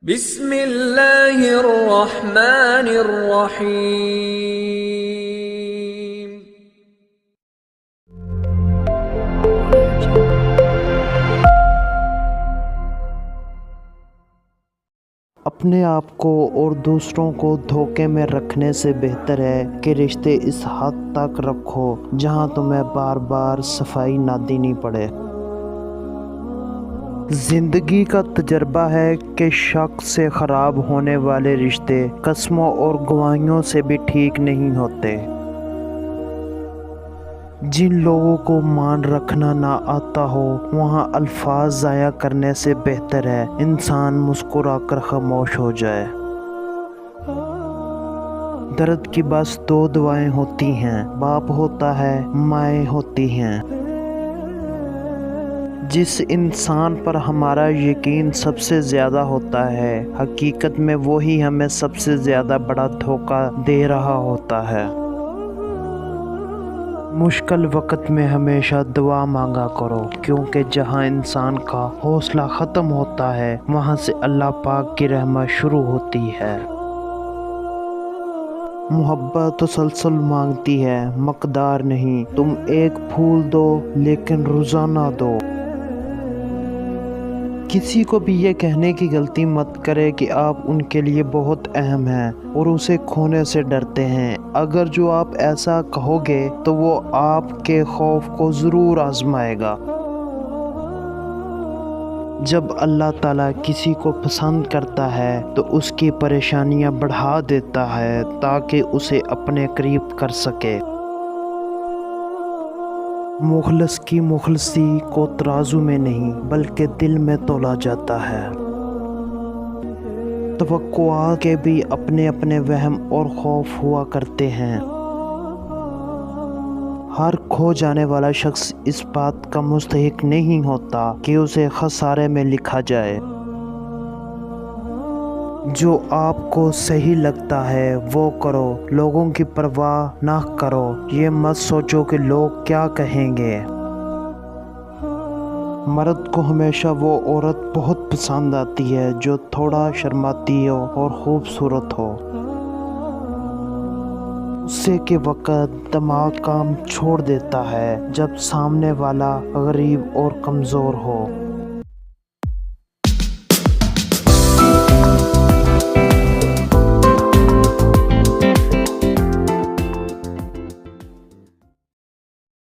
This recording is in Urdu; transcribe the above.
بسم اللہ الرحمن الرحیم۔ اپنے آپ کو اور دوسروں کو دھوکے میں رکھنے سے بہتر ہے کہ رشتے اس حد تک رکھو جہاں تمہیں بار بار صفائی نہ دینی پڑے۔ زندگی کا تجربہ ہے کہ شک سے خراب ہونے والے رشتے قسموں اور گواہیوں سے بھی ٹھیک نہیں ہوتے۔ جن لوگوں کو مان رکھنا نہ آتا ہو وہاں الفاظ ضائع کرنے سے بہتر ہے انسان مسکرا کر خاموش ہو جائے۔ درد کی بس دو دعائیں ہوتی ہیں، باپ ہوتا ہے، مائیں ہوتی ہیں۔ جس انسان پر ہمارا یقین سب سے زیادہ ہوتا ہے حقیقت میں وہی ہمیں سب سے زیادہ بڑا دھوکہ دے رہا ہوتا ہے۔ مشکل وقت میں ہمیشہ دعا مانگا کرو، کیونکہ جہاں انسان کا حوصلہ ختم ہوتا ہے وہاں سے اللہ پاک کی رحمت شروع ہوتی ہے۔ محبت تسلسل مانگتی ہے، مقدار نہیں۔ تم ایک پھول دو لیکن روزانہ دو۔ کسی کو بھی یہ کہنے کی غلطی مت کرے کہ آپ ان کے لیے بہت اہم ہیں اور اسے کھونے سے ڈرتے ہیں۔ اگر جو آپ ایسا کہو گے تو وہ آپ کے خوف کو ضرور آزمائے گا۔ جب اللہ تعالیٰ کسی کو پسند کرتا ہے تو اس کی پریشانیاں بڑھا دیتا ہے تاکہ اسے اپنے قریب کر سکے۔ مخلص کی مخلصی کو ترازو میں نہیں بلکہ دل میں تولا جاتا ہے۔ توقعات کے بھی اپنے اپنے وہم اور خوف ہوا کرتے ہیں۔ ہر کھو جانے والا شخص اس بات کا مستحق نہیں ہوتا کہ اسے خسارے میں لکھا جائے۔ جو آپ کو صحیح لگتا ہے وہ کرو، لوگوں کی پرواہ نہ کرو۔ یہ مت سوچو کہ لوگ کیا کہیں گے۔ مرد کو ہمیشہ وہ عورت بہت پسند آتی ہے جو تھوڑا شرماتی ہو اور خوبصورت ہو۔ غصے کے وقت دماغ کام چھوڑ دیتا ہے جب سامنے والا غریب اور کمزور ہو۔